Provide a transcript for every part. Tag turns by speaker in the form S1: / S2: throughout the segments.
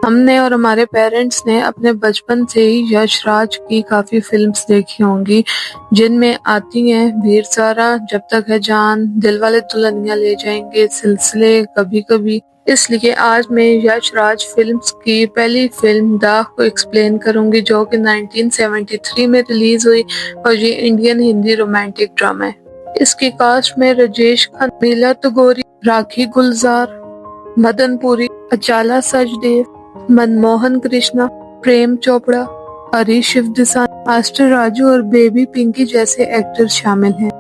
S1: हमने और हमारे पेरेंट्स ने अपने बचपन से ही यश राज की काफी फिल्म्स देखी होंगी, जिनमें आती हैं वीर-ज़ारा, जब तक है जान, दिलवाले दुल्हनिया ले जाएंगे, सिलसिले, कभी कभी। इसलिए आज मैं यश राज फिल्म्स की पहली फिल्म दाग को एक्सप्लेन करूंगी, जो कि 1973 में रिलीज हुई और ये इंडियन हिंदी रोमांटिक ड्रामा है। इसकी कास्ट में राजेश खन्ना, मीला तगोरी, राखी गुलजार, मदन पुरी, अचाला सचदेव, मनमोहन कृष्णा, प्रेम चोपड़ा, हरीश शिवदसानी, मास्टर राजू और बेबी पिंकी जैसे एक्टर शामिल हैं।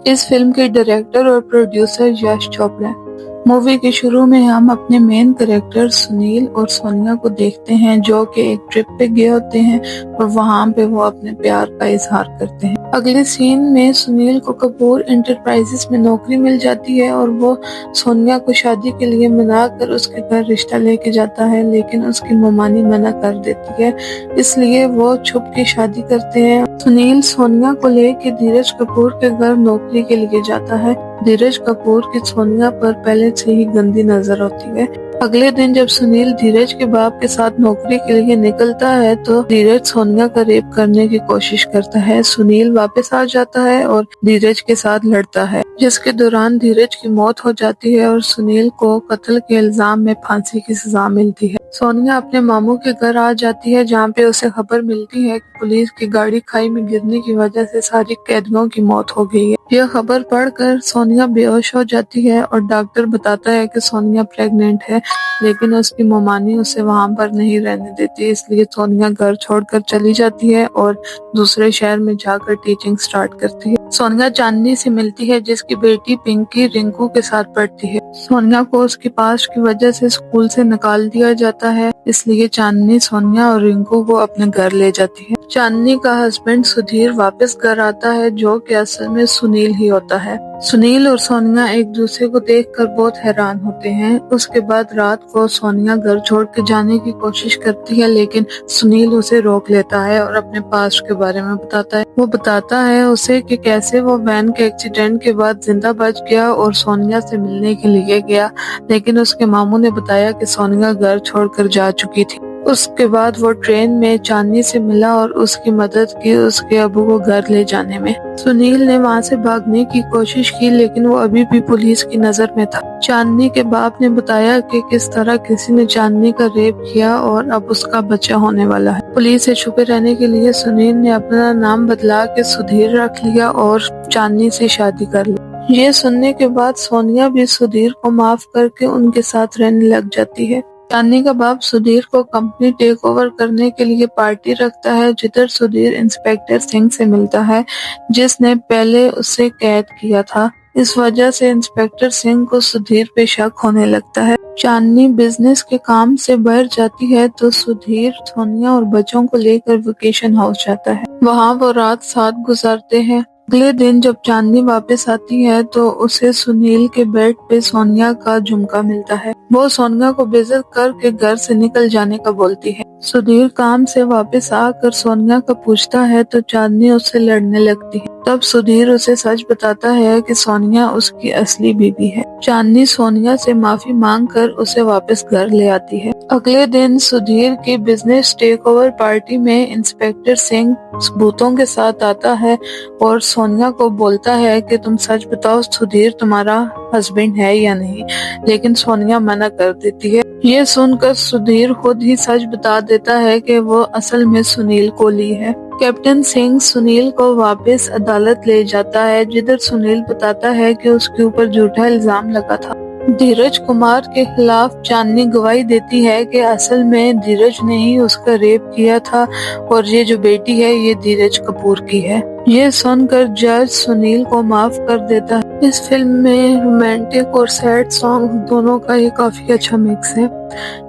S1: इस फिल्म के डायरेक्टर और प्रोड्यूसर यश चोपड़ा हैं। मूवी के शुरू में हम अपने मेन कैरेक्टर सुनील और सोनिया को देखते हैं, जो कि एक ट्रिप पे गए होते हैं और वहाँ पे वो अपने प्यार का इजहार करते हैं। अगले सीन में सुनील को कपूर इंटरप्राइजेस में नौकरी मिल जाती है और वो सोनिया को शादी के लिए मनाकर उसके घर रिश्ता लेके जाता है, लेकिन उसकी ममानी मना कर देती है, इसलिए वो छुप के शादी करते हैं। सुनील सोनिया को लेके धीरज कपूर के घर नौकरी के लिए जाता है। धीरज कपूर की सोनिया पर पहले से ही गंदी नजर होती है। अगले दिन जब सुनील धीरज के बाप के साथ नौकरी के लिए निकलता है तो धीरज सोनिया का रेप करने की कोशिश करता है। सुनील वापस आ जाता है और धीरज के साथ लड़ता है, जिसके दौरान धीरज की मौत हो जाती है और सुनील को कत्ल के इल्जाम में फांसी की सजा मिलती है। सोनिया अपने मामू के घर आ जाती है, जहाँ पे उसे खबर मिलती है कि पुलिस की गाड़ी खाई में गिरने की वजह से सारी कैदियों की मौत हो गई है। यह खबर पढ़कर सोनिया बेहोश हो जाती है और डॉक्टर बताता है कि सोनिया प्रेग्नेंट है, लेकिन उसकी ममानी उसे वहाँ पर नहीं रहने देती, इसलिए सोनिया घर छोड़कर चली जाती है और दूसरे शहर में जाकर टीचिंग स्टार्ट करती है। सोनिया चांदनी से मिलती है, जिसकी बेटी पिंकी रिंकू के साथ पढ़ती है। सोनिया को उसके पास की वजह से स्कूल से निकाल दिया जाता है, इसलिए चांदनी सोनिया और रिंकू को अपने घर ले जाती है। चांदनी का हस्बैंड सुधीर वापस घर आता है, जो कि असल में सुनील ही होता है। सुनील और सोनिया एक दूसरे को देखकर बहुत हैरान होते हैं। उसके बाद रात को सोनिया घर छोड़ के जाने की कोशिश करती है, लेकिन सुनील उसे रोक लेता है और अपने पास्ट के बारे में बताता है। वो बताता है उसे कि कैसे वो वैन के एक्सीडेंट के बाद जिंदा बच गया और सोनिया से मिलने के लिए गया, लेकिन उसके मामू ने बताया कि सोनिया घर छोड़कर जा चुकी थी। उसके बाद वो ट्रेन में चांदनी से मिला और उसकी मदद की उसके अबू को घर ले जाने में। सुनील ने वहाँ से भागने की कोशिश की, लेकिन वो अभी भी पुलिस की नजर में था। चांदनी के बाप ने बताया कि किस तरह किसी ने चांदनी का रेप किया और अब उसका बच्चा होने वाला है। पुलिस से छुपे रहने के लिए सुनील ने अपना नाम बदला के सुधीर रख लिया और चांदनी से शादी कर ली। ये सुनने के बाद सोनिया भी सुधीर को माफ करके उनके साथ रहने लग जाती है। चांदनी का बाप सुधीर को कंपनी टेक ओवर करने के लिए पार्टी रखता है, जिधर सुधीर इंस्पेक्टर सिंह से मिलता है, जिसने पहले उसे कैद किया था। इस वजह से इंस्पेक्टर सिंह को सुधीर पे शक होने लगता है। चांदनी बिजनेस के काम से बाहर जाती है तो सुधीर सोनिया और बच्चों को लेकर वेकेशन हाउस जाता है। वहाँ वो रात साथ गुजारते हैं। अगले दिन जब चांदनी वापस आती है तो उसे सुनील के बेड पे सोनिया का झुमका मिलता है। वो सोनिया को बेइज्जत करके घर से निकल जाने का बोलती है। सुधीर काम से वापस आकर सोनिया का पूछता है तो चांदनी उससे लड़ने लगती है। तब सुधीर उसे सच बताता है कि सोनिया उसकी असली बीवी है। चांदनी सोनिया से माफी मांगकर उसे वापस घर ले आती है। अगले दिन सुधीर की बिजनेस टेक ओवर पार्टी में इंस्पेक्टर सिंह सबूतों के साथ आता है और सोनिया को बोलता है कि तुम सच बताओ, सुधीर तुम्हारा हस्बैंड है या नहीं, लेकिन सोनिया मना कर देती है। ये सुनकर सुधीर खुद ही सच बता देता है कि वो असल में सुनील कोहली है। कैप्टन सिंह सुनील को वापस अदालत ले जाता है, जिधर सुनील बताता है कि उसके ऊपर झूठा इल्जाम लगा था। धीरज कुमार के खिलाफ चांदनी गवाही देती है कि असल में धीरज ने ही उसका रेप किया था और ये जो बेटी है ये धीरज कपूर की है। ये सुनकर जज सुनील को माफ कर देता है। इस फिल्म में रोमांटिक और सैड सॉन्ग दोनों का ही काफी अच्छा मिक्स है,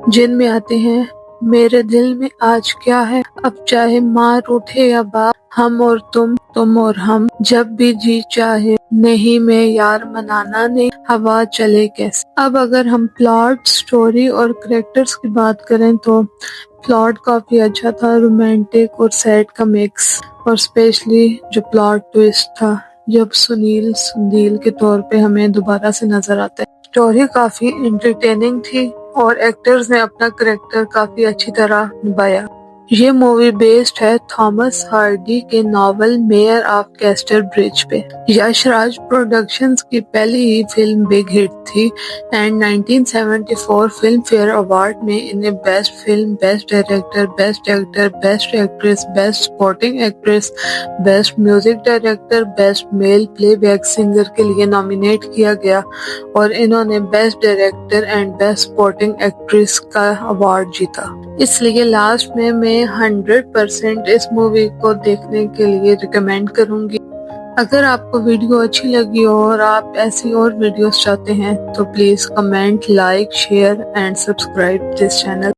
S1: जिनमें आते हैं मेरे दिल में आज क्या है, अब चाहे माँ रूठे या बाप, हम और तुम और हम, जब भी जी चाहे, नहीं मैं यार मनाना नहीं, हवा चले कैसे। अब अगर हम प्लॉट, स्टोरी और कैरेक्टर्स की बात करें तो प्लॉट काफी अच्छा था, रोमांटिक और सैड का मिक्स, और स्पेशली जो प्लॉट ट्विस्ट था जब सुनील के तौर पे हमें दोबारा से नजर आता है। स्टोरी काफी एंटरटेनिंग थी और एक्टर्स ने अपना करेक्टर काफी अच्छी तरह निभाया। ये मूवी बेस्ड है थॉमस हार्डी के novel mayor of castor bridge पे। यश राज प्रोडक्शंस की पहली ही फिल्म बिग हिट थी एंड 1974 फिल्म फेयर अवार्ड में इन्हें best film, best director, best actor, best actress, best supporting actress, best music director, best male playback singer के लिए nominate किया गया और इन्होंने best director and best supporting actress का अवार्ड जीता। इसलिए लास्ट में मैं 100% इस मूवी को देखने के लिए रिकमेंड करूंगी। अगर आपको वीडियो अच्छी लगी हो और आप ऐसी और वीडियोस चाहते हैं तो please comment, like, share and subscribe this channel.